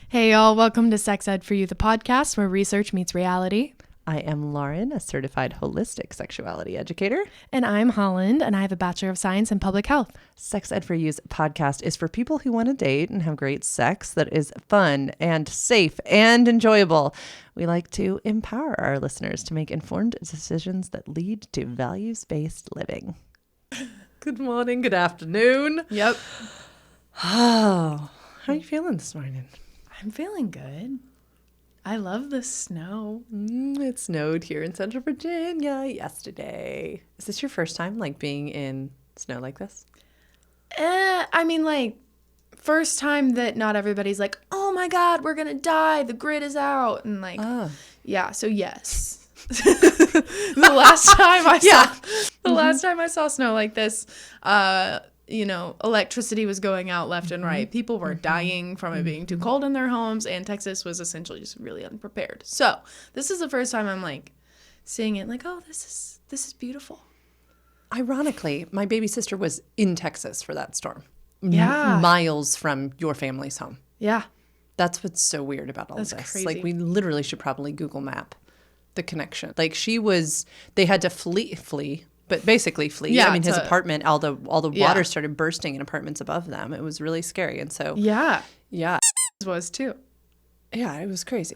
Hey y'all, welcome to Sex Ed for You, the podcast where research meets reality. I am Lauren, a certified holistic sexuality educator. And I'm Holland, and I have a Bachelor of Science in Public Health. Sex Ed for You's podcast is for people who want to date and have great sex that is fun and safe and enjoyable. We like to empower our listeners to make informed decisions that lead to values-based living. Good morning, good afternoon. Yep. Oh, how are you feeling this morning? I'm feeling good. I love the snow. It snowed here in Central Virginia yesterday. Is this your first time being in snow like this? First time that not everybody's like, oh my God, we're going to die. The grid is out. And yeah, so yes. The last time I saw snow like this, electricity was going out left and right. People were dying from it being too cold in their homes, and Texas was essentially just really unprepared. So this is the first time I'm seeing it oh, this is beautiful. Ironically, my baby sister was in Texas for that storm. Yeah. Miles from your family's home. Yeah. That's what's so weird about all That's this. crazy. We literally should probably Google map the connection. They had to flee. But basically flee. Yeah, his apartment, all the water started bursting in apartments above them. It was really scary. And so Yeah. it Was too. Yeah, it was crazy.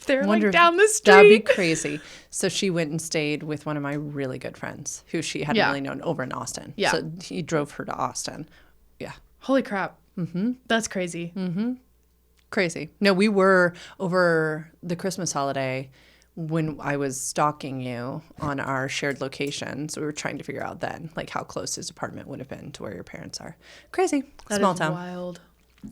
They're down the street. That'd be crazy. So she went and stayed with one of my really good friends who she hadn't really known over in Austin. Yeah. So he drove her to Austin. Yeah. Holy crap. Mm-hmm. That's crazy. Mm-hmm. Crazy. No, we were over the Christmas holiday when I was stalking you on our shared location. So we were trying to figure out then, how close his apartment would have been to where your parents are. Crazy. Small town. Wild.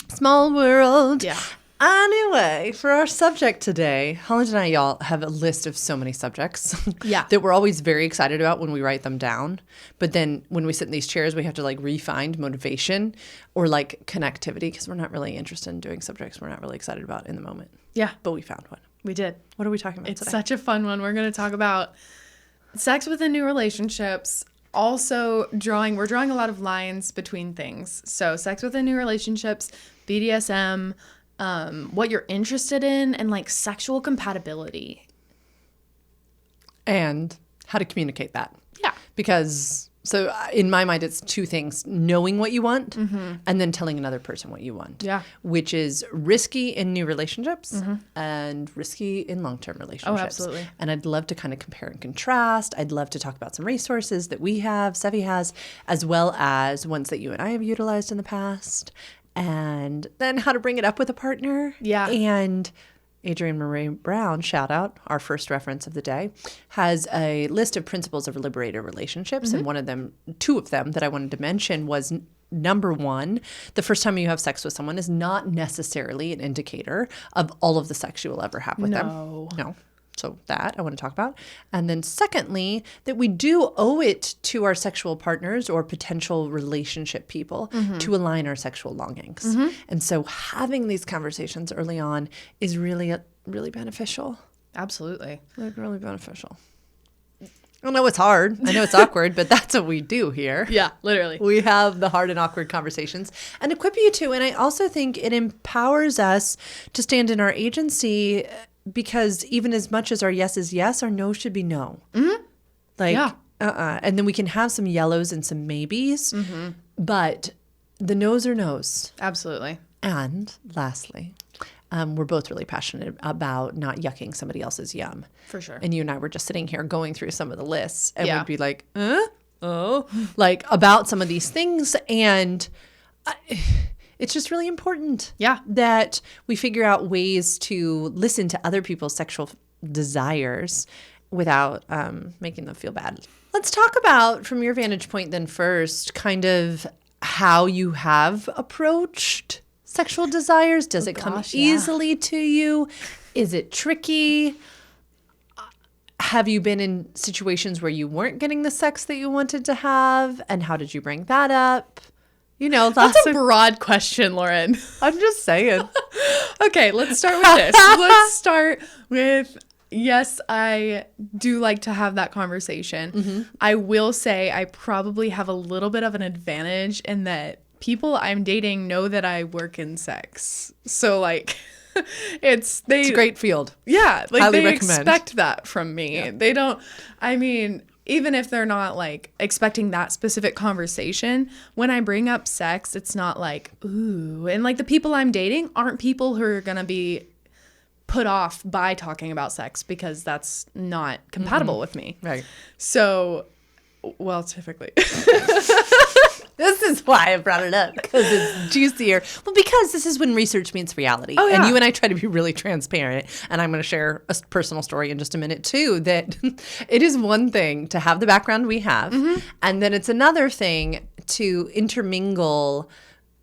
Small world. Yeah. Anyway, for our subject today, Holland and I, y'all, have a list of so many subjects that we're always very excited about when we write them down. But then when we sit in these chairs, we have to re-find motivation or connectivity because we're not really interested in doing subjects we're not really excited about in the moment. Yeah. But we found one. We did. What are we talking about It's today? such a fun one. We're going to talk about sex within new relationships. Also we're drawing a lot of lines between things. So sex within new relationships, BDSM, what you're interested in, and sexual compatibility. And how to communicate that. Yeah. Because, so in my mind, it's two things: knowing what you want and then telling another person what you want. Yeah. Which is risky in new relationships and risky in long-term relationships. Oh, absolutely. And I'd love to kind of compare and contrast. I'd love to talk about some resources that we have, Sevi has, as well as ones that you and I have utilized in the past. And then how to bring it up with a partner. Yeah. And Adrienne Marie Brown, shout out, our first reference of the day, has a list of principles of liberated relationships. And two of them that I wanted to mention was number one, the first time you have sex with someone is not necessarily an indicator of all of the sex you will ever have with them. No. So that I want to talk about. And then secondly, that we do owe it to our sexual partners or potential relationship people to align our sexual longings. And so having these conversations early on is really beneficial. Absolutely. Really beneficial. I know it's hard. I know it's awkward, but that's what we do here. Yeah, literally. We have the hard and awkward conversations and equip you to. And I also think it empowers us to stand in our agency, because even as much as our yes is yes, our no should be no. And then we can have some yellows and some maybes, but the no's are no's. Absolutely. And lastly, we're both really passionate about not yucking somebody else's yum. For sure. And you and I were just sitting here going through some of the lists and we'd be like, about some of these things. And it's just really important that we figure out ways to listen to other people's sexual desires without making them feel bad. Let's talk about, from your vantage point then first, kind of how you have approached sexual desires. Does it come easily to you? Is it tricky? Have you been in situations where you weren't getting the sex that you wanted to have? And how did you bring that up? That's a broad question, Lauren. I'm just saying. Okay, let's start with this. Let's start with, yes, I do like to have that conversation. I will say I probably have a little bit of an advantage in that people I'm dating know that I work in sex. So like it's a great field. Yeah, like Highly they recommend. expect that from me. Yeah. They don't, I mean, even if they're not like expecting that specific conversation, when I bring up sex, it's not like, ooh. And like the people I'm dating aren't people who are going to be put off by talking about sex because that's not compatible with me. Right. So, well, typically. This is why I brought it up, because it's juicier. Well, because this is when research meets reality. Oh, yeah. And you and I try to be really transparent. And I'm going to share a personal story in just a minute, too, that it is one thing to have the background we have. And then it's another thing to intermingle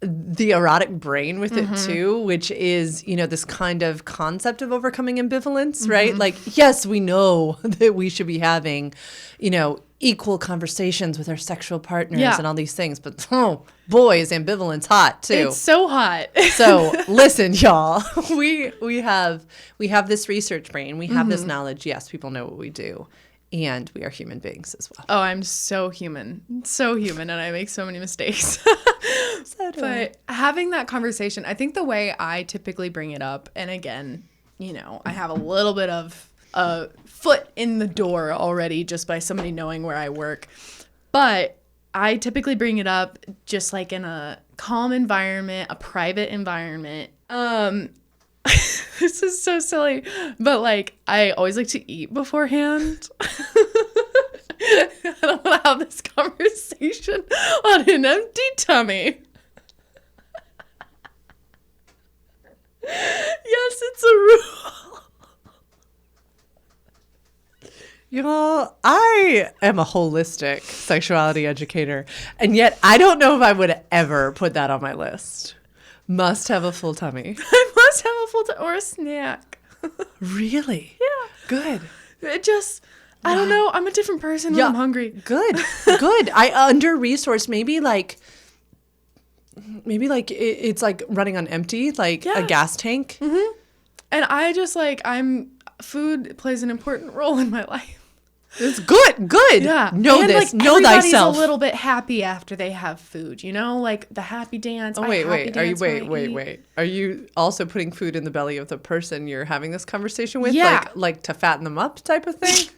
the erotic brain with it too, which is, you know, this kind of concept of overcoming ambivalence, right? Like, yes, we know that we should be having, you know, equal conversations with our sexual partners and all these things, but oh boy, is ambivalence hot too. It's so hot. So listen, y'all, we have this research brain, we have this knowledge. Yes, people know what we do. And we are human beings as well. Oh, I'm so human, and I make so many mistakes. But having that conversation, I think the way I typically bring it up, and again, you know, I have a little bit of a foot in the door already just by somebody knowing where I work. But I typically bring it up just like in a calm environment, a private environment. This is so silly, but like I always like to eat beforehand. I don't want to have this conversation on an empty tummy. Yes, it's a rule. Y'all, I am a holistic sexuality educator, and yet I don't know if I would ever put that on my list. Must have a full tummy. I must have a full or a snack. Really? Yeah. Good. It just, I don't know. I'm a different person when I'm hungry. Good. Good. I under-resourced. Maybe like it's like running on empty, like a gas tank. Mm-hmm. And I just like, food plays an important role in my life. It's good. Good. Yeah. Know and this. Like, know everybody's thyself. a little bit happy after they have food, you know, like the happy dance. Oh, wait. Are you also putting food in the belly of the person you're having this conversation with? Yeah. Like to fatten them up type of thing?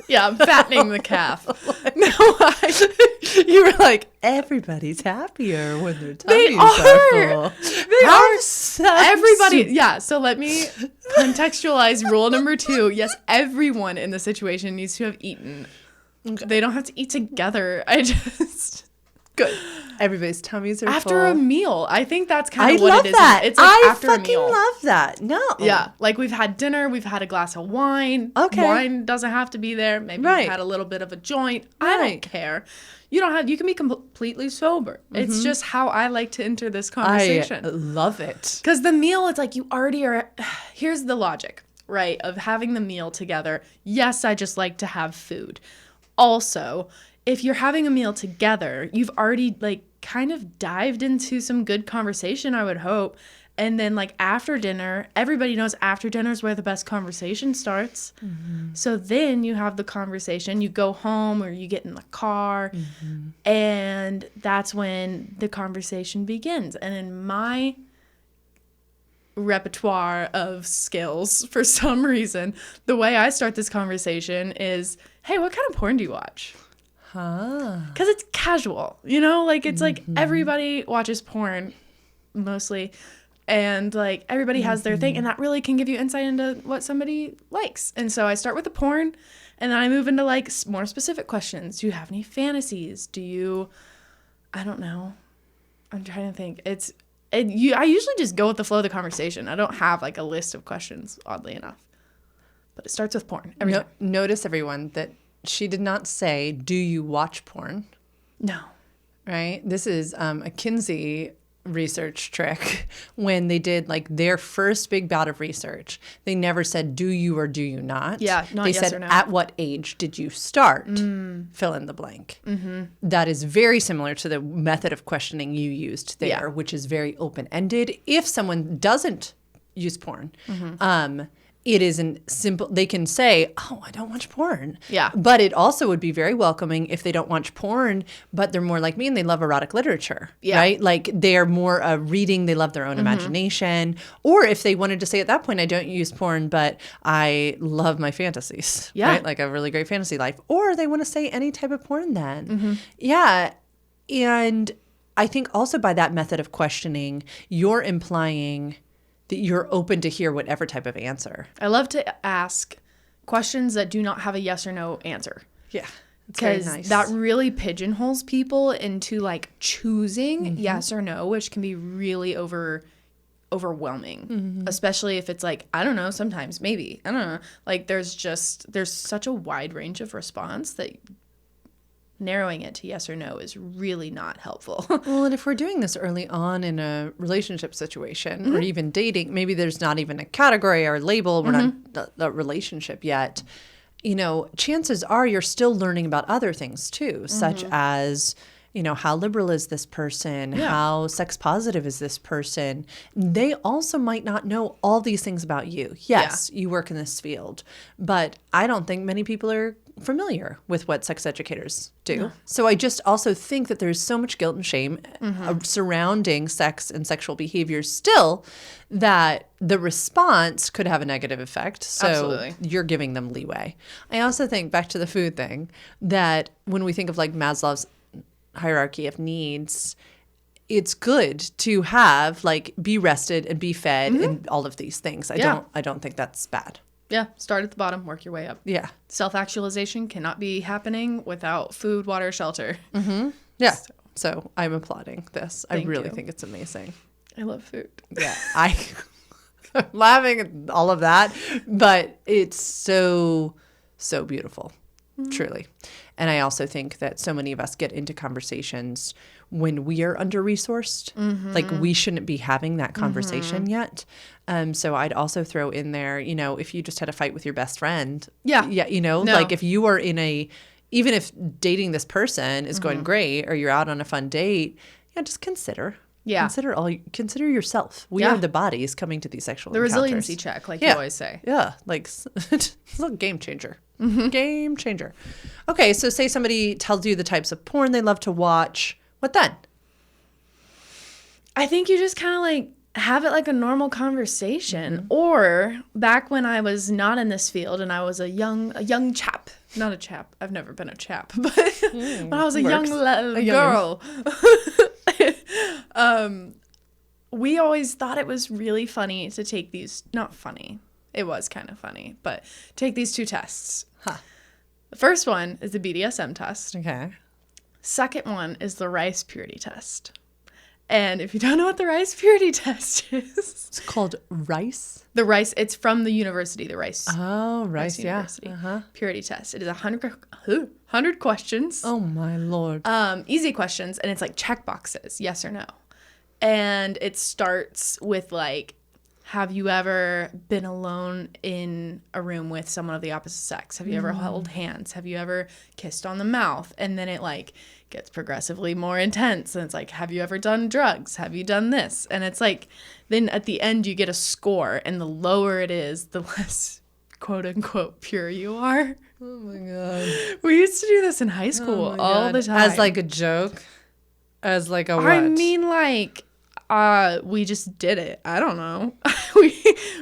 Yeah, I'm fattening the calf. You were like, everybody's happier when their tummies are full. They are. Everybody. Yeah. So let me contextualize rule number 2. Yes, everyone in the situation needs to have eaten. Okay. They don't have to eat together. Good. Everybody's tummies are after full. A meal. I think that's kind of what it is. That. It's like after a meal. I love that. No. Yeah. Like we've had dinner. We've had a glass of wine. Okay. Wine doesn't have to be there. Maybe you've had a little bit of a joint. I don't care. You can be completely sober. Mm-hmm. It's just how I like to enter this conversation. I love it. Because the meal, it's like you already are. Here's the logic, right, of having the meal together. Yes, I just like to have food. Also, if you're having a meal together, you've already like kind of dived into some good conversation, I would hope. And then like after dinner, everybody knows after dinner is where the best conversation starts. Mm-hmm. So then you have the conversation, you go home or you get in the car, and that's when the conversation begins. And in my repertoire of skills, for some reason, the way I start this conversation is, hey, what kind of porn do you watch? Because it's casual, you know, like it's like everybody watches porn mostly, and like everybody has their thing, and that really can give you insight into what somebody likes. And so I start with the porn, and then I move into like more specific questions. Do you have any fantasies? I don't know. I'm trying to think. I usually just go with the flow of the conversation. I don't have like a list of questions, oddly enough, but it starts with porn every time. Notice, everyone, that she did not say, do you watch porn? No. Right? This is a Kinsey research trick. When they did like their first big bout of research, they never said, do you or do you not? Yeah, not they yes said, or no. at what age did you start? Fill in the blank. Mm-hmm. That is very similar to the method of questioning you used there, which is very open-ended. If someone doesn't use porn, it isn't simple. They can say, oh, I don't watch porn. Yeah. But it also would be very welcoming if they don't watch porn, but they're more like me and they love erotic literature, Yeah. right? Like they're more reading, they love their own imagination. Or if they wanted to say at that point, I don't use porn, but I love my fantasies, Yeah. right? Like a really great fantasy life. Or they want to say any type of porn then. Yeah. And I think also by that method of questioning, you're implying that you're open to hear whatever type of answer. I love to ask questions that do not have a yes or no answer. Yeah. Very Because nice. that really pigeonholes people into like choosing yes or no, which can be really overwhelming, especially if it's like, I don't know, sometimes maybe, I don't know. Like there's such a wide range of response that narrowing it to yes or no is really not helpful. Well, and if we're doing this early on in a relationship situation or even dating, maybe there's not even a category or label. We're not a relationship yet. You know, chances are you're still learning about other things too, such as, you know, how liberal is this person? Yeah. How sex positive is this person? They also might not know all these things about you. Yes, you work in this field, but I don't think many people are familiar with what sex educators do. No. So I just also think that there's so much guilt and shame surrounding sex and sexual behaviors still that the response could have a negative effect. So Absolutely. You're giving them leeway. I also think, back to the food thing, that when we think of like Maslow's hierarchy of needs, it's good to have like be rested and be fed and all of these things. I don't think that's bad. Yeah. Start at the bottom, work your way up. Yeah. Self-actualization cannot be happening without food, water, shelter. Yeah. So I'm applauding this. I Thank really you. think it's amazing. I love food. Yeah. I'm laughing at all of that, but it's so beautiful, truly. And I also think that so many of us get into conversations when we are under-resourced. Like we shouldn't be having that conversation yet. So I'd also throw in there, you know, if you just had a fight with your best friend. Yeah. Yeah, you know, No. like if you are in even if dating this person is going great or you're out on a fun date, yeah, just consider. Yeah. Consider yourself. We Yeah. are the bodies coming to these sexual The encounters. resiliency check, like you always say. Yeah, like it's a game changer. Game changer. Okay, so say somebody tells you the types of porn they love to watch. What then? I think you just kind of like have it like a normal conversation. Or back when I was not in this field and I was a young chap, not a chap. I've never been a chap, but when I was a young girl, we always thought it was really funny to take these, not funny. It was kind of funny, but take these two tests. Huh. The first one is the BDSM test. Okay. Second one is the rice purity test. And if you don't know what the rice purity test is, It's called rice. it's from the university, the rice. Oh, rice, yeah. University purity test. It is 100 questions. Oh my Lord. Easy questions, and it's like check boxes, yes or no. And it starts with like, have you ever been alone in a room with someone of the opposite sex? Have you ever held hands? Have you ever kissed on the mouth? And then it like gets progressively more intense. And it's like, have you ever done drugs? Have you done this? And it's like, then at the end you get a score, and the lower it is, the less quote unquote pure you are. Oh my God. We used to do this in high school all the time. As like a joke? As like a what? I mean, like, we just did it. I don't know.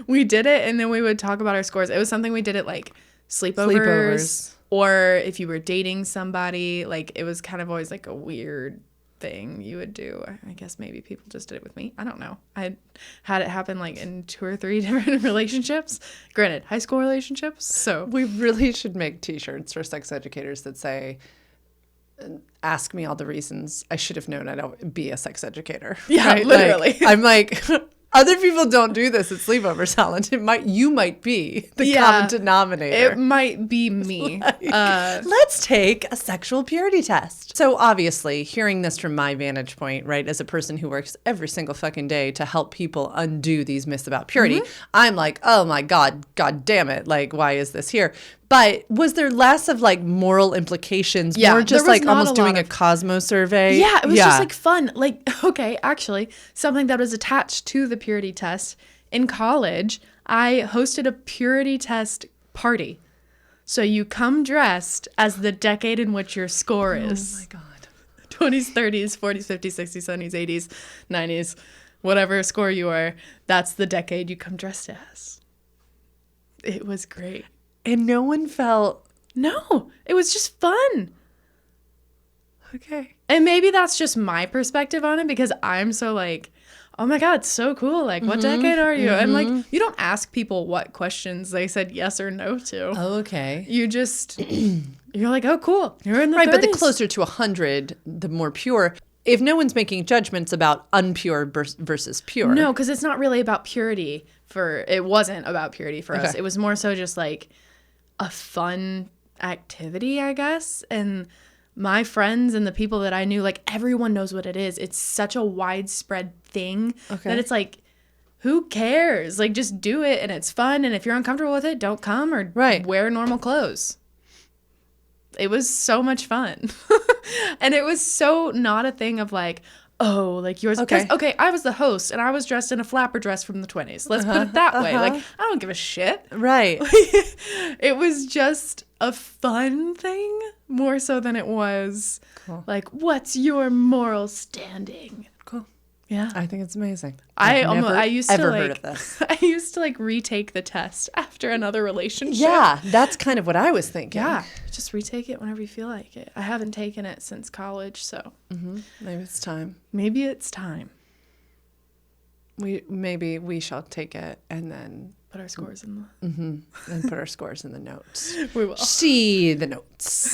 we did it, and then we would talk about our scores. It was something we did at like sleepovers. Or if you were dating somebody, like it was kind of always like a weird thing you would do. I guess maybe people just did it with me. I don't know. I had it happen like in 2 or 3 different relationships. Granted, high school relationships. So We really should make t-shirts for sex educators that say, ask me all the reasons I should have known I don't be a sex educator. Yeah, right? literally. Like, I'm like, other people don't do this at sleepover talent. You might be the common denominator. It might be me. Let's take a sexual purity test. So obviously, hearing this from my vantage point, right, as a person who works every single fucking day to help people undo these myths about purity, I'm like, oh my God damn it. Like, why is this here? But was there less of like moral implications? Yeah, more just there was like not almost a lot doing a of- Cosmo survey? Yeah, it was just like fun. Like, okay, actually, something that was attached to the purity test in college, I hosted a purity test party. So you come dressed as the decade in which your score is. Oh my God. 20s, 30s, 40s, 50s, 60s, 70s, 80s, 90s, whatever score you are, that's the decade you come dressed as. It was great. And no one felt... No, it was just fun. Okay. And maybe that's just my perspective on it because I'm so like, oh my God, so cool. Like, what decade are you? And like, you don't ask people what questions they said yes or no to. Oh, okay. You just, you're like, oh, cool. You're in the Right, 30s. but the closer to 100, the more pure. If no one's making judgments about unpure versus pure. No, because it's not really about purity it wasn't about purity for us. Okay. It was more so just like a fun activity, I guess. And my friends and the people that I knew, like everyone knows what it is. It's such a widespread thing that it's like, who cares? Like just do it and it's fun. And if you're uncomfortable with it, don't come or wear normal clothes. It was so much fun. And it was so not a thing of like, oh, like yours. Okay, I was the host and I was dressed in a flapper dress from the 20s. Let's put it that way. Like, I don't give a shit. Right. It was just a fun thing more so than it was like, what's your moral standing? Cool. Yeah. I think it's amazing. I used to heard of this. I used to like retake the test after another relationship. Yeah, that's kind of what I was thinking. Yeah. Just retake it whenever you feel like it. I haven't taken it since college, so Maybe it's time. maybe it's time. Maybe we shall take it and then Put our scores in and put our scores in the notes. We will. See the notes.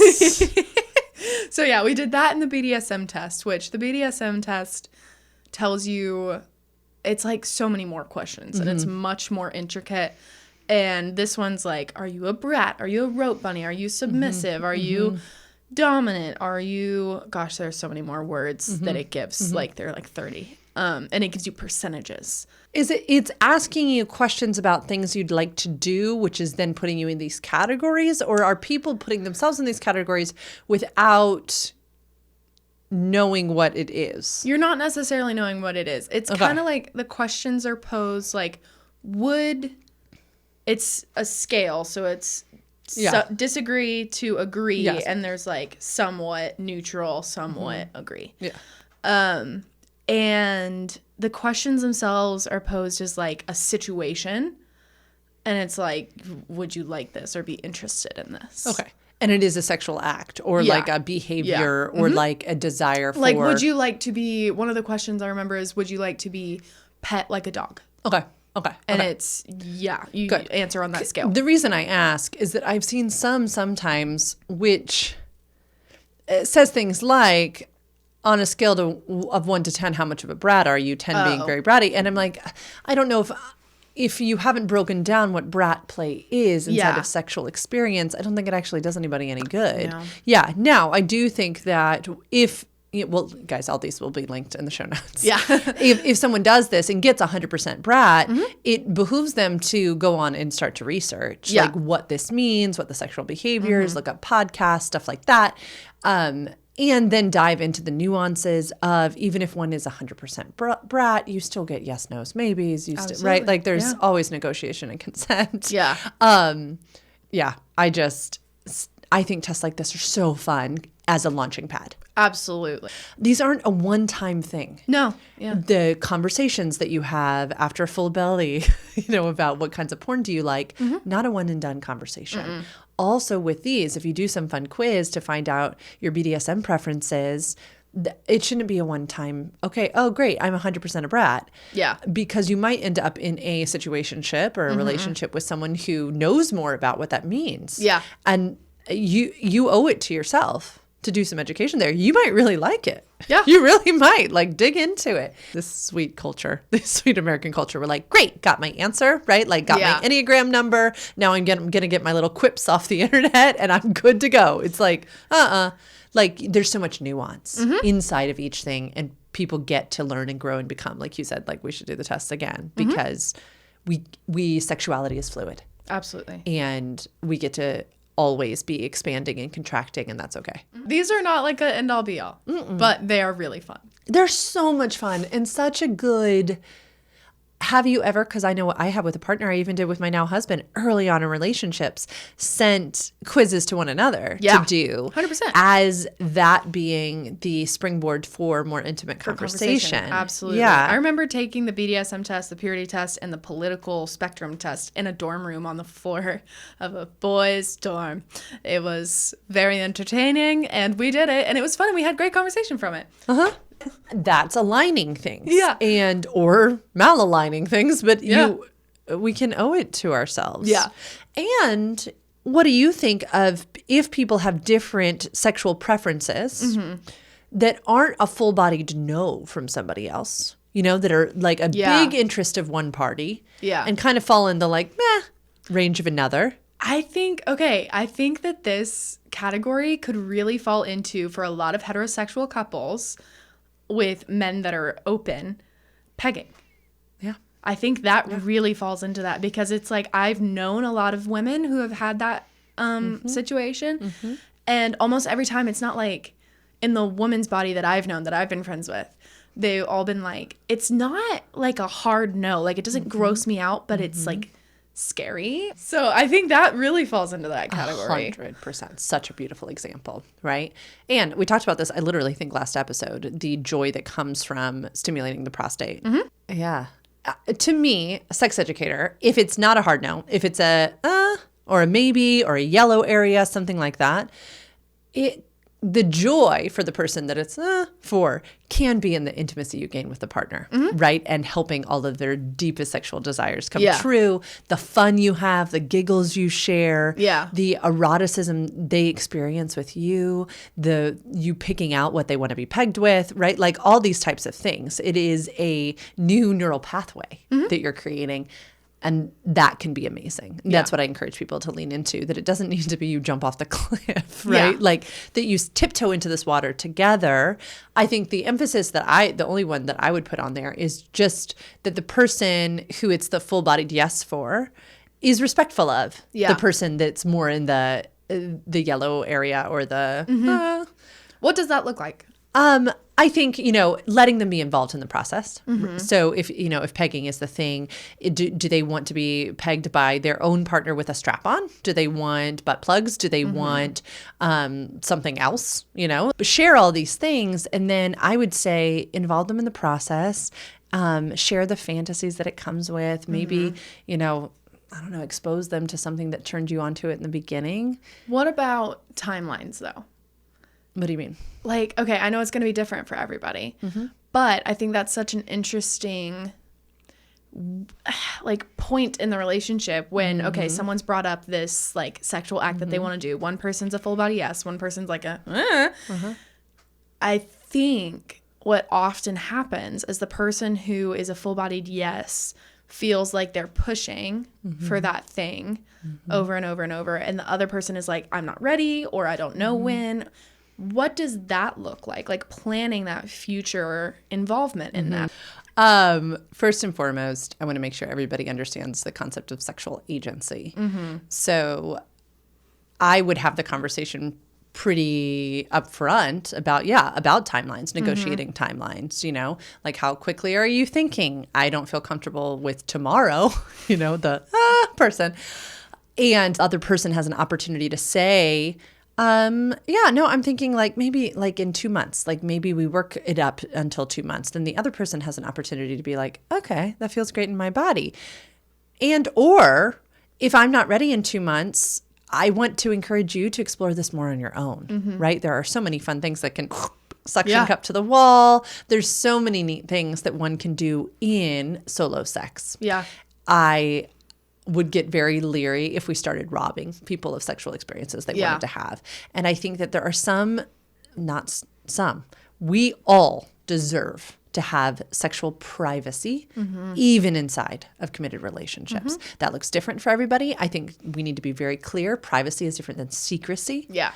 So yeah, we did that in the BDSM test, which the BDSM test tells you it's like so many more questions and it's much more intricate. And this one's like, are you a brat? Are you a rope bunny? Are you submissive? Are you dominant? Are you, gosh, there's so many more words that it gives. Like there are like 30. And it gives you percentages. It's asking you questions about things you'd like to do, which is then putting you in these categories, or are people putting themselves in these categories without knowing what it is? You're not necessarily knowing what it is. It's kind of like the questions are posed like, it's a scale, so it's disagree to agree, and there's like somewhat neutral, somewhat agree. Yeah. And the questions themselves are posed as like a situation, and it's like, would you like this or be interested in this? Okay. And it is a sexual act or like a behavior or like a desire for... Like, would you like to be... One of the questions I remember is, would you like to be pet like a dog? Okay. And it's, you answer on that scale. The reason I ask is that I've seen sometimes which says things like, on a scale of 1 to 10, how much of a brat are you? 10 being very bratty. And I'm like, I don't know if you haven't broken down what brat play is inside of sexual experience, I don't think it actually does anybody any good. No. Yeah. Now, I do think that guys, all these will be linked in the show notes. Yeah. if someone does this and gets 100% brat, it behooves them to go on and start to research like what this means, what the sexual behaviors, look up podcasts, stuff like that. And then dive into the nuances of, even if one is 100% brat, you still get yes, no's, maybes, right? Like there's always negotiation and consent. Yeah. I think tests like this are so fun as a launching pad. Absolutely. These aren't a one-time thing. No. Yeah. The conversations that you have after a full belly, about what kinds of porn do you like, not a one and done conversation. Also with these, if you do some fun quiz to find out your BDSM preferences, it shouldn't be a one-time, okay, oh, great, I'm 100% a brat. Yeah. Because you might end up in a situationship or a relationship with someone who knows more about what that means. Yeah. And you owe it to yourself to do some education there. You might really like it. Yeah. You really might. Like, dig into it. This sweet culture, this sweet American culture, we're like, great, got my answer, right? Like, got my Enneagram number. Now I'm going to get my little quips off the internet and I'm good to go. It's like, like, there's so much nuance inside of each thing, and people get to learn and grow and become, like you said, like, we should do the test again because sexuality is fluid. Absolutely. And we get to always be expanding and contracting, and that's okay. These are not like an end all be all, but they are really fun. They're so much fun and such a good Have you ever, because I know what I have with a partner, I even did with my now husband early on in relationships, sent quizzes to one another to do 100%. as that being the springboard for more intimate conversation. Absolutely. Yeah. I remember taking the BDSM test, the purity test, and the political spectrum test in a dorm room on the floor of a boys' dorm. It was very entertaining, and we did it, and it was fun, and we had great conversation from it. That's aligning things. Yeah. And or malaligning things, but we can owe it to ourselves. Yeah. And what do you think of if people have different sexual preferences that aren't a full-bodied no from somebody else, you know, that are like a big interest of one party and kind of fall in the like, meh, range of another? I think that this category could really fall into, for a lot of heterosexual couples with men that are open, pegging. Yeah. I think that really falls into that, because it's like I've known a lot of women who have had that situation. And almost every time, it's not like in the woman's body that I've known, that I've been friends with, they've all been like, it's not like a hard no. Like, it doesn't gross me out, but it's like scary. So I think that really falls into that category. 100%. Such a beautiful example, right? And we talked about this, I literally think last episode, the joy that comes from stimulating the prostate. Yeah. To me, a sex educator, if it's not a hard no, if it's a or a maybe or a yellow area, something like that, the joy for the person that it's for can be in the intimacy you gain with the partner, right? And helping all of their deepest sexual desires come true, the fun you have, the giggles you share, the eroticism they experience with you, you picking out what they want to be pegged with, right? Like all these types of things. It is a new neural pathway that you're creating. And that can be amazing. That's what I encourage people to lean into, that it doesn't need to be you jump off the cliff, right? Like that you tiptoe into this water together. I think the emphasis the only one that I would put on there is just that the person who it's the full-bodied yes for is respectful of the person that's more in the yellow area or the... What does that look like? I think, letting them be involved in the process. So if pegging is the thing, do they want to be pegged by their own partner with a strap on? Do they want butt plugs? Do they want something else? Share all these things. And then I would say involve them in the process, share the fantasies that it comes with. Maybe, I don't know, expose them to something that turned you onto it in the beginning. What about timelines though? What do you mean? Like, okay, I know it's going to be different for everybody, but I think that's such an interesting, like, point in the relationship when, okay, someone's brought up this, like, sexual act that they want to do. One person's a full body yes. One person's like I think what often happens is the person who is a full-bodied yes feels like they're pushing for that thing over and over and over. And the other person is like, I'm not ready, or I don't know when. What does that look like? Like planning that future involvement in that. First and foremost, I want to make sure everybody understands the concept of sexual agency. So I would have the conversation pretty upfront about timelines, negotiating timelines, like how quickly are you thinking? I don't feel comfortable with tomorrow, the person. And the other person has an opportunity to say, I'm thinking like maybe like in 2 months, like maybe we work it up until 2 months. Then the other person has an opportunity to be like, okay, that feels great in my body. And, or if I'm not ready in 2 months, I want to encourage you to explore this more on your own, right? There are so many fun things that can suction cup to the wall. There's so many neat things that one can do in solo sex. Yeah. I would get very leery if we started robbing people of sexual experiences they wanted to have. And I think that there are we all deserve to have sexual privacy, even inside of committed relationships. That looks different for everybody. I think we need to be very clear. Privacy is different than secrecy. Yeah.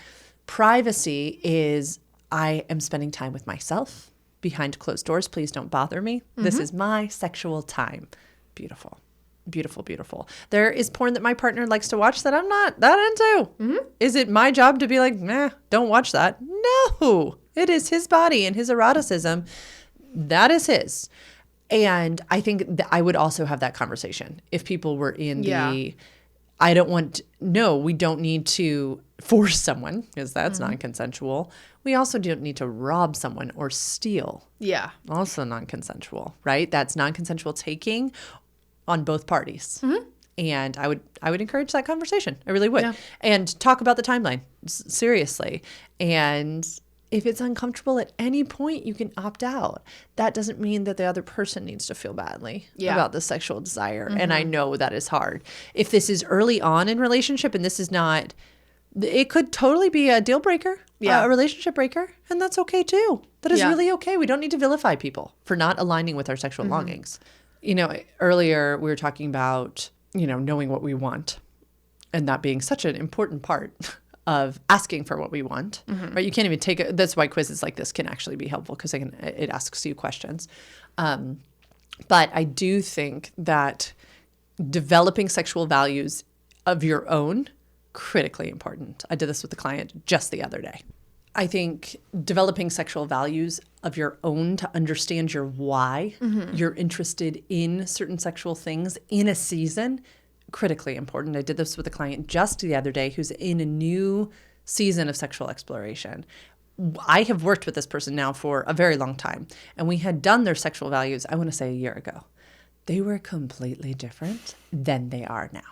Privacy is, I am spending time with myself behind closed doors. Please don't bother me. This is my sexual time. Beautiful. Beautiful, beautiful. There is porn that my partner likes to watch that I'm not that into. Is it my job to be like, nah, don't watch that? No, it is his body and his eroticism. That is his. And I think that I would also have that conversation if people were in Yeah. we don't need to force someone because that's non-consensual. We also don't need to rob someone or steal. Yeah. Also non-consensual, right? That's non-consensual taking on both parties. And I would encourage that conversation. I really would. Yeah. And talk about the timeline, seriously. And if it's uncomfortable at any point, you can opt out. That doesn't mean that the other person needs to feel badly about the sexual desire. And I know that is hard. If this is early on in relationship and this is not, it could totally be a deal breaker, a relationship breaker. And that's okay too. That is really okay. We don't need to vilify people for not aligning with our sexual longings. You know, earlier we were talking about, knowing what we want and that being such an important part of asking for what we want, right? You can't even that's why quizzes like this can actually be helpful because it asks you questions. But I do think that developing sexual values of your own, critically important. I did this with a client just the other day. I think developing sexual values of your own to understand your why you're interested in certain sexual things in a season, critically important. I did this with a client just the other day who's in a new season of sexual exploration. I have worked with this person now for a very long time, and we had done their sexual values, I want to say a year ago. They were completely different than they are now.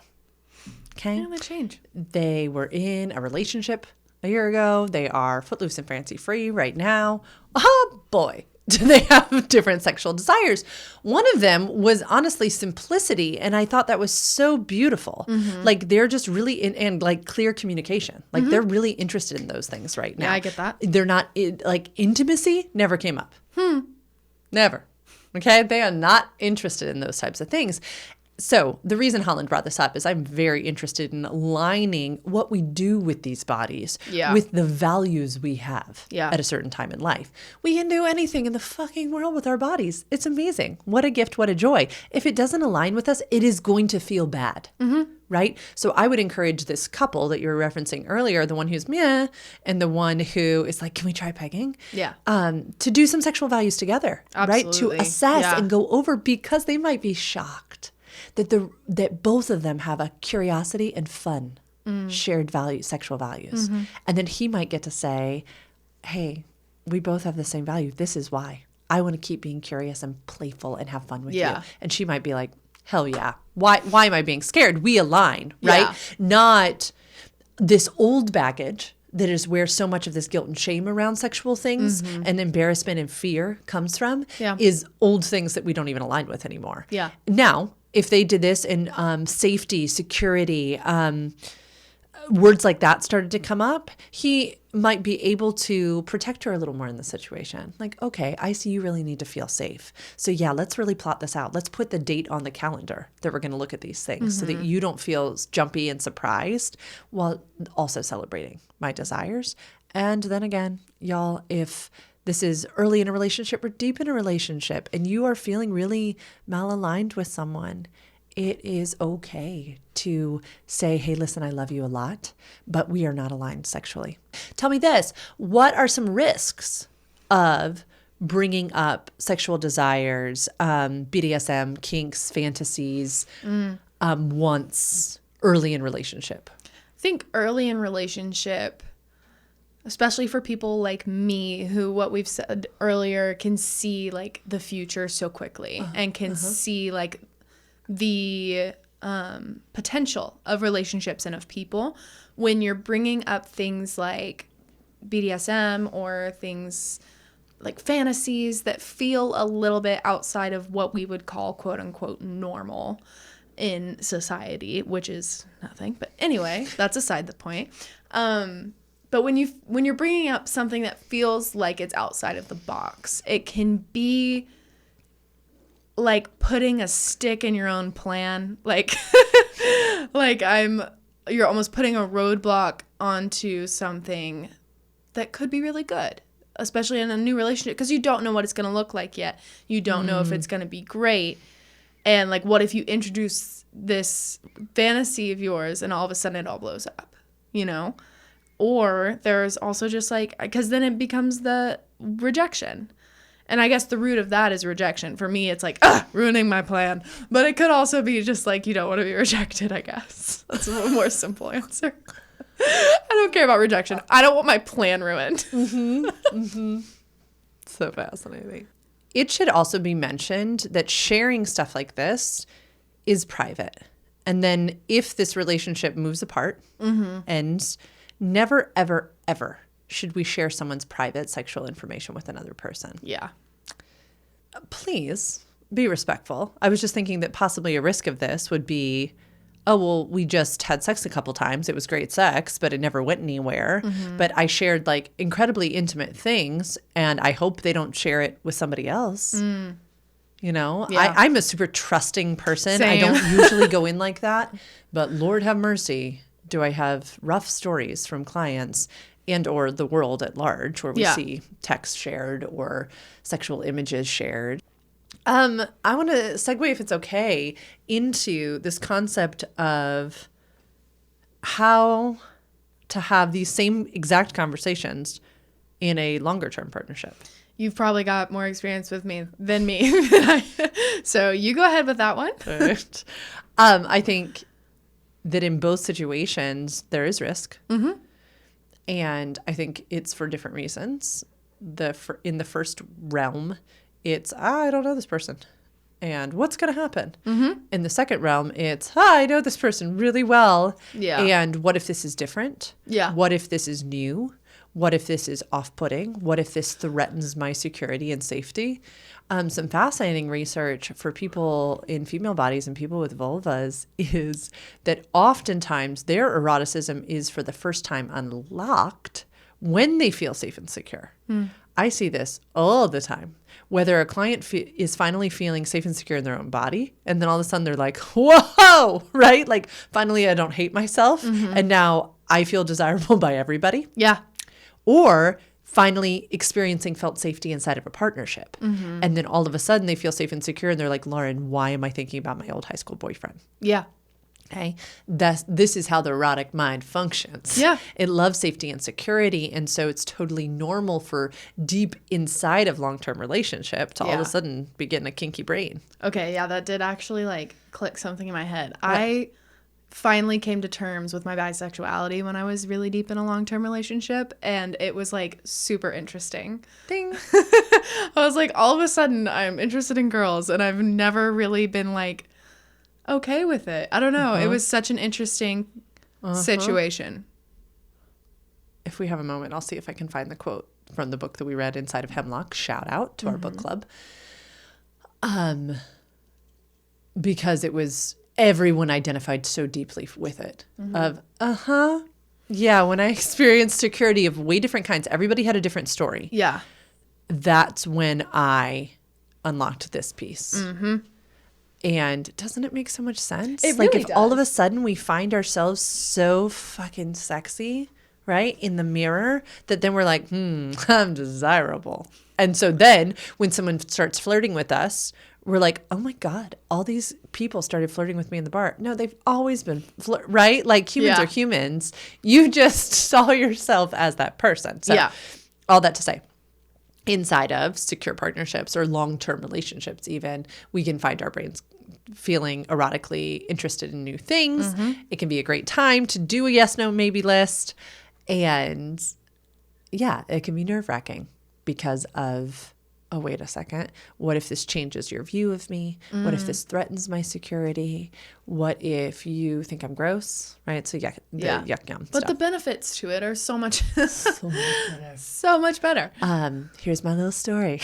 Okay? Yeah, they change. They were in a relationship a year ago. They are footloose and fancy free right now. Oh boy, do they have different sexual desires. One of them was honestly simplicity. And I thought that was so beautiful. Like they're just really and like clear communication. Like they're really interested in those things right now. Yeah, I get that. They're not like intimacy never came up. Never. Okay. They are not interested in those types of things. So the reason Holland brought this up is I'm very interested in aligning what we do with these bodies with the values we have at a certain time in life. We can do anything in the fucking world with our bodies. It's amazing. What a gift, what a joy. If it doesn't align with us, it is going to feel bad, right? So I would encourage this couple that you were referencing earlier, the one who's meh and the one who is like, can we try pegging? Yeah. To do some sexual values together, right? To Absolutely. assess Yeah. and go over because they might be shocked that both of them have a curiosity and fun, shared value, sexual values. And then he might get to say, hey, we both have the same value. This is why. I want to keep being curious and playful and have fun with you. And she might be like, hell yeah. Why am I being scared? We align, right? Yeah. Not this old baggage that is where so much of this guilt and shame around sexual things and embarrassment and fear comes from is old things that we don't even align with anymore. Yeah. Now, if they did this in safety, security, words like that started to come up, he might be able to protect her a little more in the situation. Like, okay, I see you really need to feel safe. So yeah, let's really plot this out. Let's put the date on the calendar that we're going to look at these things so that you don't feel jumpy and surprised while also celebrating my desires. And then again, y'all, if this is early in a relationship or deep in a relationship and you are feeling really malaligned with someone, it is okay to say, hey, listen, I love you a lot, but we are not aligned sexually. Tell me this, what are some risks of bringing up sexual desires, BDSM, kinks, fantasies, once early in relationship? I think early in relationship, especially for people like me who, what we've said earlier, can see like the future so quickly and can see like the potential of relationships and of people. When you're bringing up things like BDSM or things like fantasies that feel a little bit outside of what we would call quote unquote normal in society, which is nothing. But anyway, that's aside the point. But when you're bringing up something that feels like it's outside of the box, it can be like putting a stick in your own plan. Like, you're almost putting a roadblock onto something that could be really good, especially in a new relationship, because you don't know what it's going to look like yet. You don't know if it's going to be great. And like, what if you introduce this fantasy of yours and all of a sudden it all blows up, you know? Or there's also just like, because then it becomes the rejection. And I guess the root of that is rejection. For me, it's like, ruining my plan. But it could also be just like, you don't want to be rejected, I guess. That's a more simple answer. I don't care about rejection. I don't want my plan ruined. So fascinating. It should also be mentioned that sharing stuff like this is private. And then if this relationship moves apart, ends, never, ever, ever should we share someone's private sexual information with another person. Yeah. Please be respectful. I was just thinking that possibly a risk of this would be, oh, well, we just had sex a couple times. It was great sex, but it never went anywhere. But I shared like incredibly intimate things, and I hope they don't share it with somebody else. You know, Yeah. I'm a super trusting person. Same. I don't usually go in like that, but Lord have mercy, do I have rough stories from clients and or the world at large where we see text shared or sexual images shared. I want to segue, if it's okay, into this concept of how to have these same exact conversations in a longer term partnership. You've probably got more experience with me than me. So you go ahead with that one. Right. I think that in both situations, there is risk. And I think it's for different reasons. In the first realm, it's, I don't know this person. And what's going to happen? In the second realm, it's, I know this person really well. Yeah. And what if this is different? Yeah. What if this is new? What if this is off-putting? What if this threatens my security and safety? Some fascinating research for people in female bodies and people with vulvas is that oftentimes their eroticism is for the first time unlocked when they feel safe and secure. I see this all the time. Whether a client is finally feeling safe and secure in their own body, and then all of a sudden they're like, whoa, right? Like, finally I don't hate myself, and now I feel desirable by everybody. Yeah. Or finally experiencing felt safety inside of a partnership. And then all of a sudden they feel safe and secure and they're like, Lauren, why am I thinking about my old high school boyfriend? Yeah. Okay. This is how the erotic mind functions. Yeah. It loves safety and security. And so it's totally normal for deep inside of long-term relationship to all of a sudden be getting a kinky brain. Okay. Yeah. That did actually like click something in my head. I finally came to terms with my bisexuality when I was really deep in a long-term relationship, and it was like super interesting. Ding. I was like, all of a sudden I'm interested in girls, and I've never really been like okay with it. I don't know. It was such an interesting situation. If we have a moment, I'll see if I can find the quote from the book that we read, Inside of Hemlock. Shout out to our book club. Because it was, everyone identified so deeply with it. Yeah, when I experienced security of way different kinds, everybody had a different story. Yeah. That's when I unlocked this piece. And doesn't it make so much sense? It like really if all of does. a sudden we find ourselves so fucking sexy, right, in the mirror, that then we're like, I'm desirable. And so then when someone starts flirting with us, we're like, oh my God, all these people started flirting with me in the bar. No, they've always been, right? Like humans are humans. You just saw yourself as that person. So all that to say, inside of secure partnerships or long-term relationships even, we can find our brains feeling erotically interested in new things. It can be a great time to do a yes, no, maybe list. And yeah, it can be nerve-wracking because of, oh, wait a second. What if this changes your view of me? What if this threatens my security? What if you think I'm gross? Right? So yuck, yuck yum But stuff. the benefits to it are so much better. So much better. Here's my little story.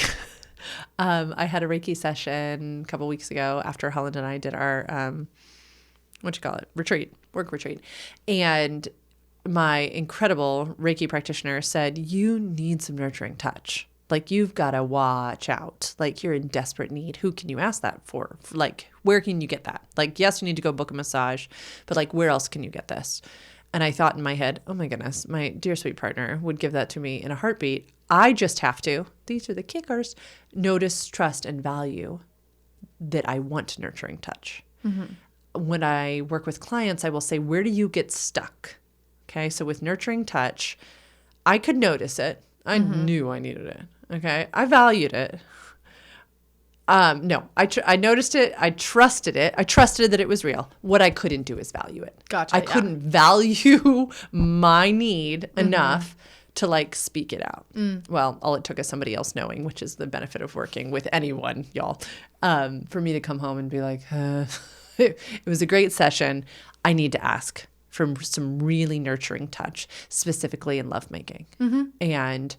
I had a Reiki session a couple weeks ago after Holland and I did our, work retreat. And my incredible Reiki practitioner said, you need some nurturing touch. Like, you've got to watch out. Like, you're in desperate need. Who can you ask that for? Like, where can you get that? Like, yes, you need to go book a massage, but like, where else can you get this? And I thought in my head, oh my goodness, my dear sweet partner would give that to me in a heartbeat. I just have to, these are the kickers, notice, trust, and value that I want nurturing touch. When I work with clients, I will say, where do you get stuck? Okay, so with nurturing touch, I could notice it. I knew I needed it. Okay. I valued it. No, I noticed it. I trusted it. I trusted that it was real. What I couldn't do is value it. Gotcha. I couldn't value my need enough to like speak it out. Well, all it took is somebody else knowing, which is the benefit of working with anyone, y'all, for me to come home and be like, it was a great session. I need to ask for some really nurturing touch, specifically in lovemaking. And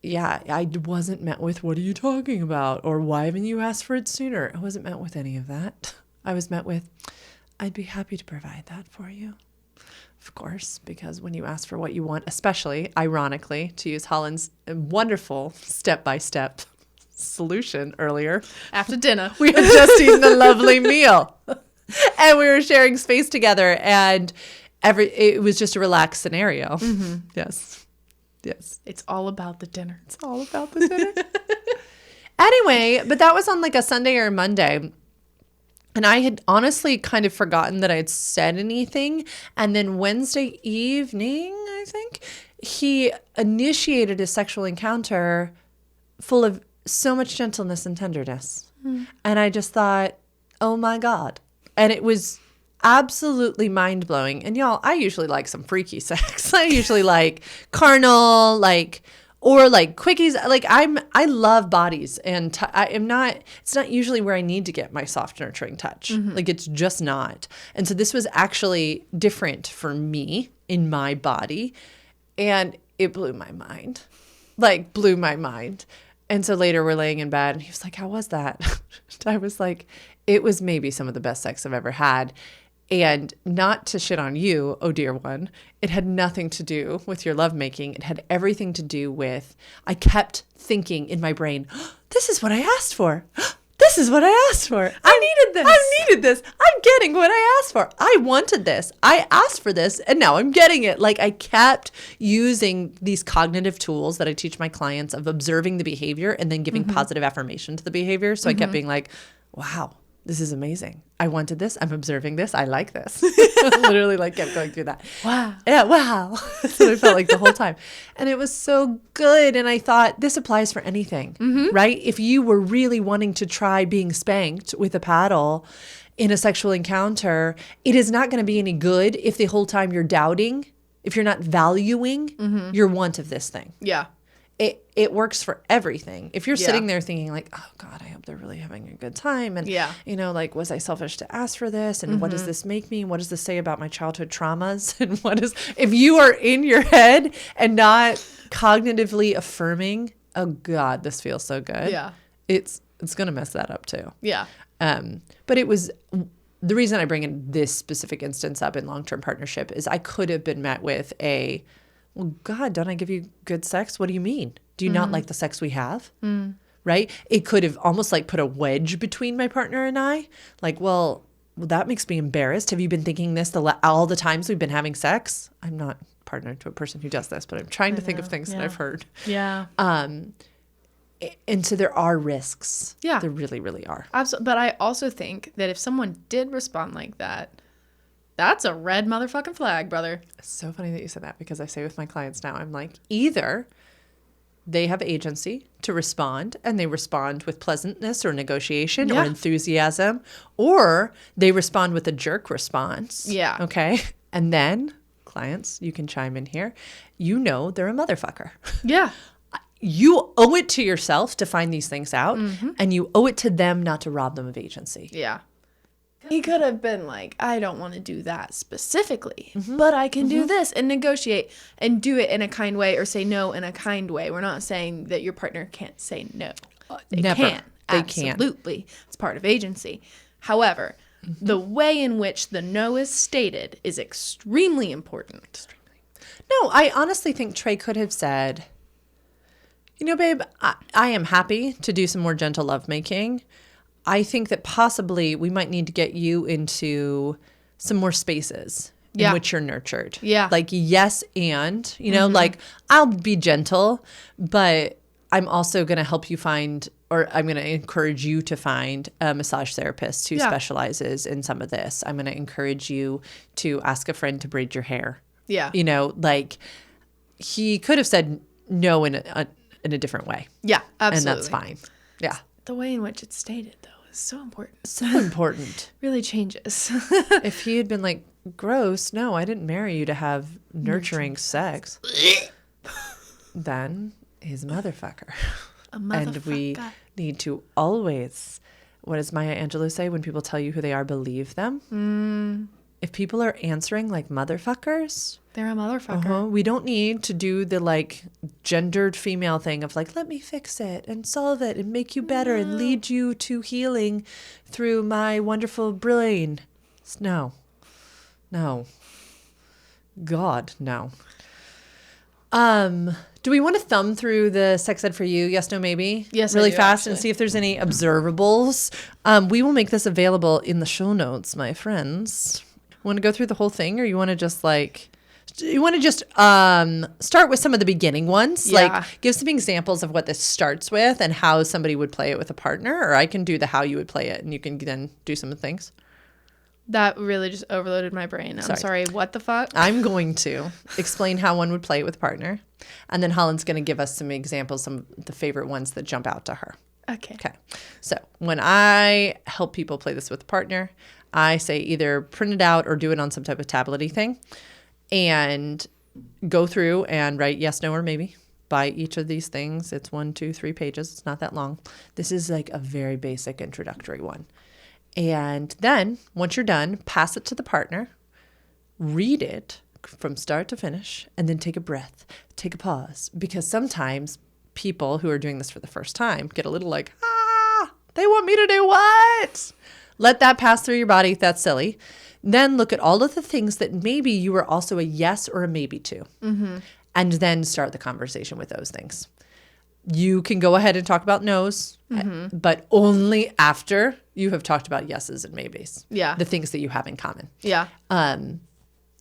yeah, I wasn't met with, what are you talking about? Or why haven't you asked for it sooner? I wasn't met with any of that. I was met with, I'd be happy to provide that for you. Of course, because when you ask for what you want, especially, ironically, to use Holland's wonderful step-by-step solution earlier. After dinner. We had just eaten a lovely meal. And we were sharing space together. And it was just a relaxed scenario. Yes. Yes. It's all about the dinner. It's all about the dinner. Anyway, but that was on like a Sunday or a Monday. And I had honestly kind of forgotten that I had said anything. And then Wednesday evening, I think, he initiated a sexual encounter full of so much gentleness and tenderness. And I just thought, oh my God. And it was absolutely mind-blowing. And y'all, I usually like some freaky sex. I usually like carnal, or quickies. I love bodies, and it's not usually where I need to get my soft nurturing touch. It's just not. And so this was actually different for me in my body, and it blew my mind. And so later we're laying in bed and he was like, how was that? I was like, it was maybe some of the best sex I've ever had. And not to shit on you, oh dear one, it had nothing to do with your lovemaking. It had everything to do with, I kept thinking in my brain, this is what I asked for. This is what I asked for. I needed this. I'm getting what I asked for. I wanted this. I asked for this, and now I'm getting it. I kept using these cognitive tools that I teach my clients of observing the behavior and then giving positive affirmation to the behavior. So I kept being like, wow, this is amazing. I wanted this. I'm observing this. I like this. Literally kept going through that. Wow. Yeah, wow. That's what I felt like the whole time. And it was so good. And I thought this applies for anything, right? If you were really wanting to try being spanked with a paddle in a sexual encounter, it is not going to be any good if the whole time you're doubting, if you're not valuing your want of this thing. Yeah. It works for everything. If you're sitting there thinking oh God, I hope they're really having a good time. And, was I selfish to ask for this? And what does this make me? What does this say about my childhood traumas? And if you are in your head and not cognitively affirming, oh God, this feels so good. Yeah. It's going to mess that up too. Yeah. But it was, the reason I bring in this specific instance up in long-term partnership is I could have been met with well, God, don't I give you good sex? What do you mean? Do you not like the sex we have? Right? It could have almost put a wedge between my partner and I. Well, that makes me embarrassed. Have you been thinking this all the times we've been having sex? I'm not partnered to a person who does this, but I'm trying to think of things that I've heard. Yeah. And so there are risks. Yeah. There really, really are. Absolutely. But I also think that if someone did respond like that, that's a red motherfucking flag, brother. It's so funny that you said that, because I say with my clients now, I'm like, either they have agency to respond and they respond with pleasantness or negotiation or enthusiasm, or they respond with a jerk response. Yeah. Okay. And then clients, you can chime in here. They're a motherfucker. Yeah. You owe it to yourself to find these things out, and you owe it to them not to rob them of agency. Yeah. He could have been like, I don't want to do that specifically, but I can do this and negotiate and do it in a kind way, or say no in a kind way. We're not saying that your partner can't say no. They Never. can. They Absolutely. It's part of agency. However, the way in which the no is stated is extremely important. No, I honestly think Trey could have said, babe, I am happy to do some more gentle lovemaking. I think that possibly we might need to get you into some more spaces in which you're nurtured. Yeah. Yes, and, I'll be gentle, but I'm also going to help you find, or I'm going to encourage you to find a massage therapist who specializes in some of this. I'm going to encourage you to ask a friend to braid your hair. Yeah. He could have said no in in a different way. Yeah, absolutely. And that's fine. Yeah. The way in which it's stated, though, is so important. So important. Really changes. If he had been like, gross, no, I didn't marry you to have nurturing sex, then he's a motherfucker. A motherfucker. And we need to always, what does Maya Angelou say? When people tell you who they are, believe them. If people are answering like motherfuckers, they're a motherfucker. We don't need to do the like gendered female thing of like, let me fix it and solve it and make you better and lead you to healing through my wonderful brain. No. God, no. Do we want to thumb through the sex ed for you? Yes, no, maybe? Yes, really I do, fast actually. And see if there's any observables. We will make this available in the show notes, my friends. Want to go through the whole thing, or you want to just like, you want to just start with some of the beginning ones? Yeah. Like give some examples of what this starts with and how somebody would play it with a partner, or I can do the how you would play it and you can then do some of the things. That really just overloaded my brain. I'm sorry. What the fuck? I'm going to explain how one would play it with a partner. And then Holland's going to give us some examples, some of the favorite ones that jump out to her. Okay. So when I help people play this with a partner, I say either print it out or do it on some type of tablet-y thing and go through and write yes, no, or maybe by each of these things. It's 1, 2, 3 pages. It's not that long. This is like a very basic introductory one. And then once you're done, pass it to the partner, read it from start to finish, and then take a breath, take a pause. Because sometimes people who are doing this for the first time get a little like, they want me to do what? Let that pass through your body. That's silly. Then look at all of the things that maybe you were also a yes or a maybe to. And then start the conversation with those things. You can go ahead and talk about no's, but only after you have talked about yeses and maybes. Yeah. The things that you have in common. Yeah.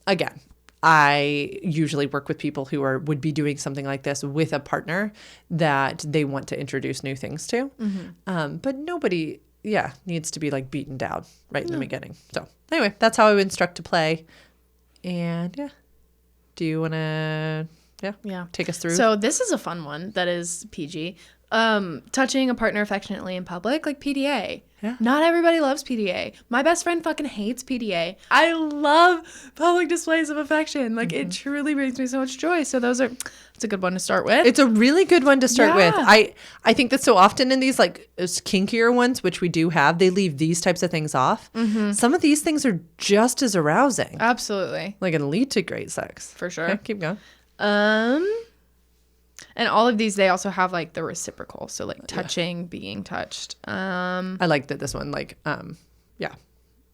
Again, I usually work with people who would be doing something like this with a partner that they want to introduce new things to. But nobody, needs to be like beaten down right in the beginning. So anyway, that's how I would instruct to play. And do you want to... Yeah. Take us through. So this is a fun one that is PG. Touching a partner affectionately in public, like PDA. Yeah. Not everybody loves PDA. My best friend fucking hates PDA. I love public displays of affection. Like it truly brings me so much joy. So it's a good one to start with. It's a really good one to start with. I think that so often in these like kinkier ones, which we do have, they leave these types of things off. Some of these things are just as arousing. Absolutely. Like and lead to great sex. For sure. Okay, keep going. And all of these, they also have like the reciprocal. So like touching, being touched. I like that this one, like,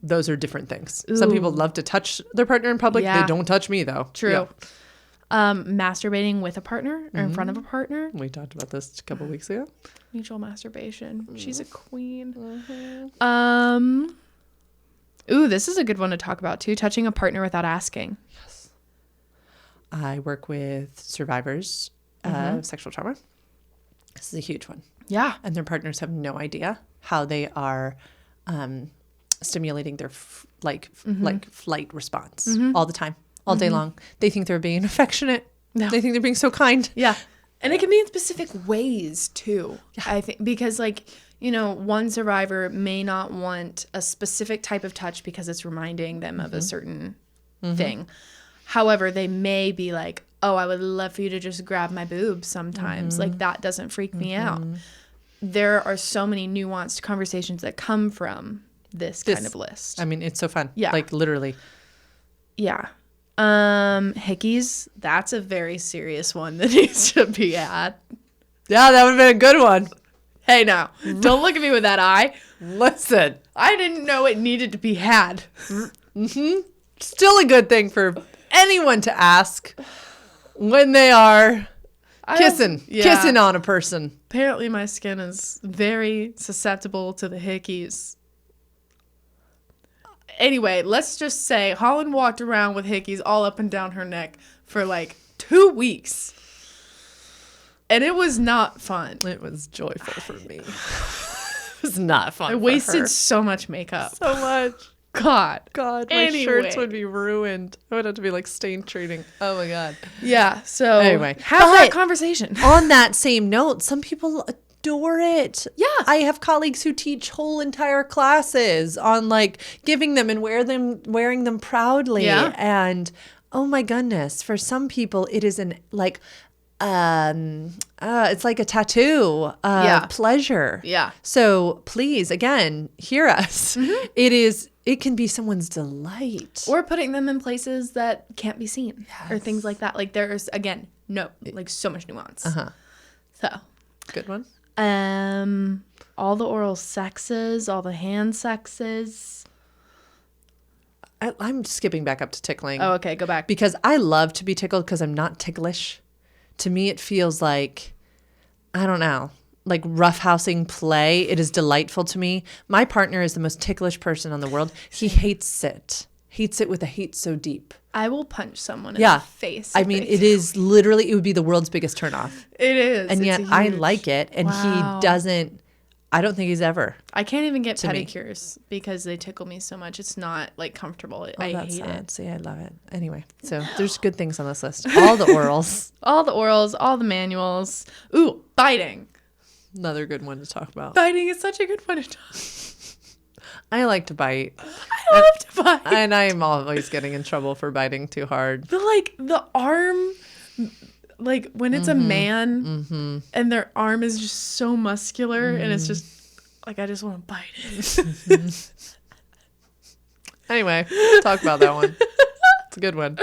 those are different things. Ooh. Some people love to touch their partner in public. Yeah. They don't touch me though. True. Yeah. Masturbating with a partner or in front of a partner. We talked about this a couple of weeks ago. Mutual masturbation. She's a queen. This is a good one to talk about too. Touching a partner without asking. Yes. I work with survivors of sexual trauma. This is a huge one. Yeah. And their partners have no idea how they are stimulating their flight response all the time, all day long. They think they're being affectionate. No. They think they're being so kind. Yeah. And it can be in specific ways too. Yeah. I think because one survivor may not want a specific type of touch because it's reminding them of a certain thing. However, they may be like, oh, I would love for you to just grab my boobs sometimes. Like that doesn't freak me out. There are so many nuanced conversations that come from this kind of list. I mean, it's so fun. Yeah. Like literally. Yeah. Hickeys, that's a very serious one that needs to be had. Yeah, that would have been a good one. Hey, now, don't look at me with that eye. Listen. I didn't know it needed to be had. Still a good thing for anyone to ask when they are kissing on a person. Apparently my skin is very susceptible to the hickeys. Anyway, let's just say Holland walked around with hickeys all up and down her neck for like 2 weeks. And it was not fun. It was joyful for me. It was not fun. I wasted so much makeup. So much. God. God, my shirts would be ruined. I would have to be like stain treating. Oh my God. Yeah. So Anyway, have that conversation. On that same note, some people adore it. Yeah. I have colleagues who teach whole entire classes on like giving them and wearing them proudly. Yeah. And oh my goodness, for some people it is it's like a tattoo of pleasure. Yeah. So please, again, hear us. It can be someone's delight. Or putting them in places that can't be seen or things like that. Like there's, again, so much nuance. So. Good one. All the oral sexes, all the hand sexes. I'm skipping back up to tickling. Oh, okay. Go back. Because I love to be tickled because I'm not ticklish. To me, it feels like, I don't know, like roughhousing play. It is delightful to me. My partner is the most ticklish person in the world. He hates it. Hates it with a hate so deep. I will punch someone in the face. I mean, it is literally, it would be the world's biggest turnoff. It is. And yet I like it. And he doesn't, I don't think he's ever. I can't even get pedicures because they tickle me so much. It's not like comfortable. I hate it. See, I love it. Anyway, so there's good things on this list. All the orals. All the orals, all the manuals. Ooh, biting. Another good one to talk about. Biting is such a good one to talk about. I like to bite. I love to bite. And I'm always getting in trouble for biting too hard. But like the arm, like when it's a man and their arm is just so muscular and it's just like, I just want to bite it. Anyway, talk about that one. It's a good one.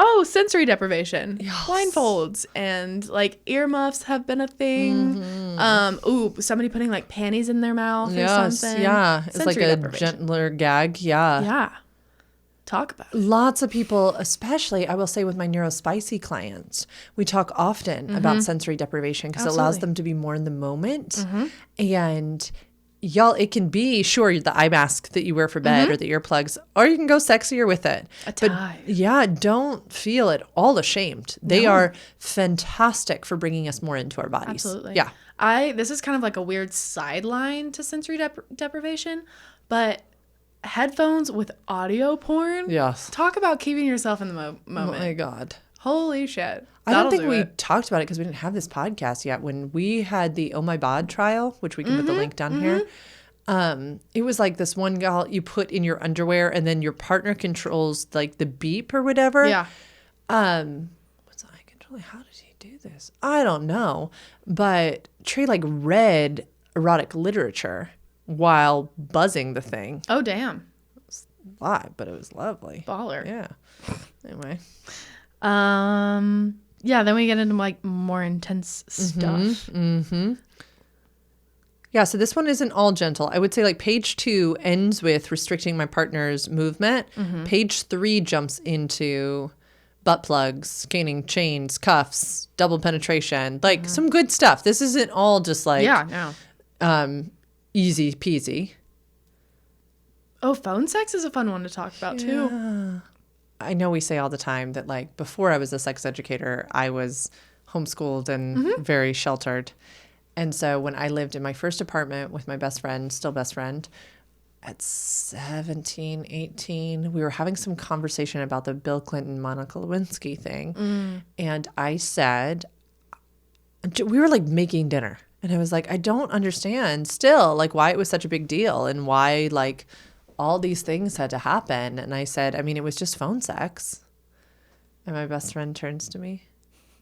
Oh, sensory deprivation. Yes. Blindfolds and like earmuffs have been a thing. Somebody putting like panties in their mouth or something. Yeah. It's like a gentler gag. Yeah. Yeah. Talk about it. Lots of people, especially I will say with my neurospicy clients, we talk often about sensory deprivation because it allows them to be more in the moment. And y'all, it can be, sure, the eye mask that you wear for bed or the earplugs, or you can go sexier with it. A tie. But yeah, don't feel at all ashamed. They are fantastic for bringing us more into our bodies. Absolutely. Yeah. This is kind of like a weird sideline to sensory deprivation, but headphones with audio porn. Yes. Talk about keeping yourself in the moment. Oh my God. Holy shit. I don't think we talked about it because we didn't have this podcast yet. When we had the Oh My Bod trial, which we can put the link down here, it was like this one gal you put in your underwear and then your partner controls like the beep or whatever. Yeah. What's eye controlling? How did he do this? I don't know. But Trey like read erotic literature while buzzing the thing. Oh, damn. It was live, but it was lovely. Baller. Yeah. Anyway. Yeah, then we get into like more intense stuff. Yeah, so this one isn't all gentle. I would say like page 2 ends with restricting my partner's movement. Page 3 jumps into butt plugs, caning, chains, cuffs, double penetration, like some good stuff. This isn't all just like easy peasy. Oh, phone sex is a fun one to talk about too. I know we say all the time that like before I was a sex educator, I was homeschooled and very sheltered. And so when I lived in my first apartment with my best friend, still best friend, at 17, 18, we were having some conversation about the Bill Clinton, Monica Lewinsky thing. And I said, we were like making dinner. And I was like, I don't understand still like why it was such a big deal and why like all these things had to happen. And I said, I mean, it was just phone sex. And my best friend turns to me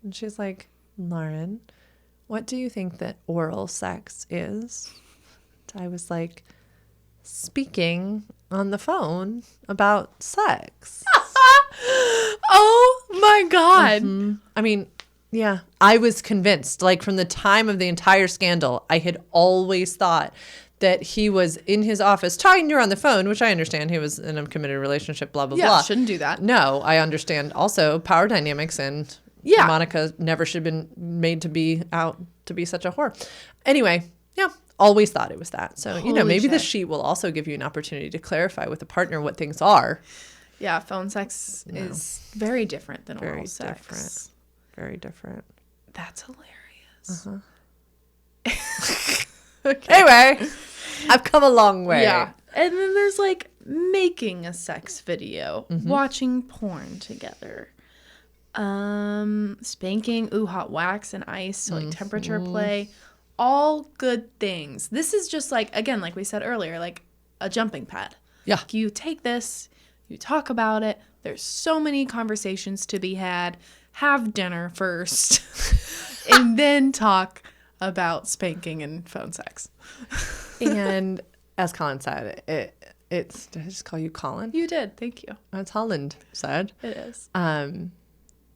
and she's like, Lauren, what do you think that oral sex is? And I was like, speaking on the phone about sex. Oh my God. I mean, yeah, I was convinced, like from the time of the entire scandal, I had always thought that he was in his office talking to her on the phone, which I understand he was in a committed relationship, blah, blah, blah. Shouldn't do that. No, I understand also power dynamics and Monica never should have been made to be out to be such a whore. Anyway, yeah, always thought it was that. So, Holy maybe shit. the sheet will also give you an opportunity to clarify with the partner what things are. Yeah, phone sex is very different than oral sex. Different. Very different. That's hilarious. Okay. Anyway. I've come a long way. Yeah. And then there's like making a sex video, watching porn together, spanking, hot wax and ice, so like temperature play, all good things. This is just like, again, like we said earlier, like a jumping pad. Yeah. Like you take this, you talk about it. There's so many conversations to be had. Have dinner first and then talk about spanking and phone sex. And as Colin said, it's, did I just call you Colin? You did. Thank you. As Holland said. It is.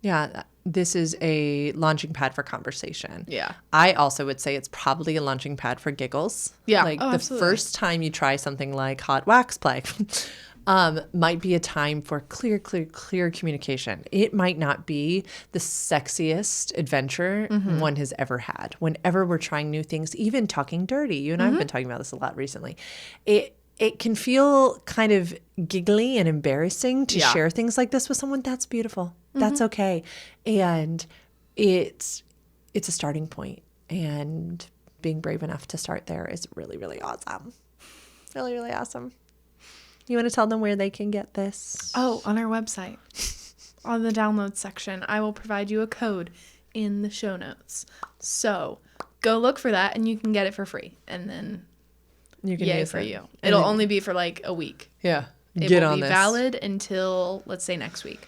Yeah, this is a launching pad for conversation. Yeah. I also would say it's probably a launching pad for giggles. Yeah. Like the Absolutely. first time you try something like hot wax play might be a time for clear communication. It might not be the sexiest adventure one has ever had. Whenever we're trying new things, even talking dirty, you and I have been talking about this a lot recently. It can feel kind of giggly and embarrassing to share things like this with someone. That's beautiful. That's okay. And it's a starting point. And being brave enough to start there is really, really awesome. Really, really awesome. You want to tell them where they can get this? Oh, on our website, on the download section, I will provide you a code in the show notes. So go look for that and you can get it for free. And then You can yay use for it. you. It'll only be for like a week. Yeah. It Get will on be this. valid until, let's say, next week.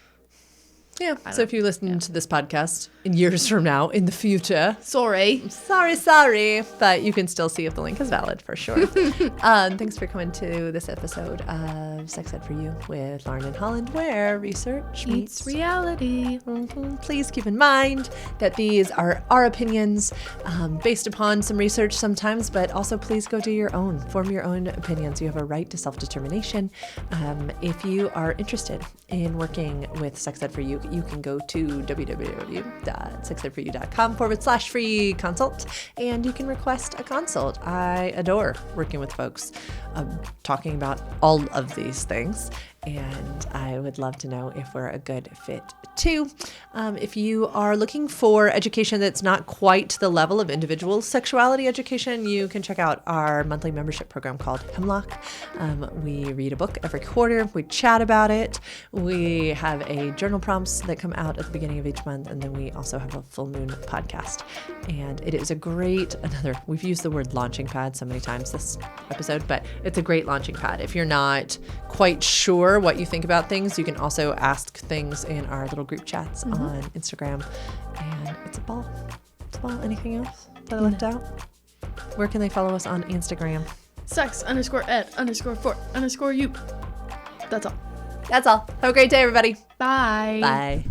Yeah. So if you listen to this podcast in years from now, in the future, Sorry. sorry, but you can still see if the link is valid for sure. Thanks for coming to this episode of Sex Ed for You with Lauren and Holland, where research Meets reality. Please keep in mind that these are our opinions based upon some research sometimes, but also please go do your own, form your own opinions. You have a right to self-determination. If you are interested in working with Sex Ed for You, you can go to www.sexedforyou.com/free consult, and you can request a consult. I adore working with folks, talking about all of these things, and I would love to know if we're a good fit too. If you are looking for education that's not quite to the level of individual sexuality education, you can check out our monthly membership program called Hemlock. We read a book every quarter. We chat about it. We have a journal prompts that come out at the beginning of each month, and then we also have a full moon podcast. And it is a great, we've used the word launching pad so many times this episode, but it's a great launching pad. If you're not quite sure what you think about things, you can also ask things in our little group chats on Instagram, and it's a ball. Anything else that I left out? Where can they follow us on Instagram? Sex_ed_for_you. That's all. Have a great day, everybody. Bye. Bye.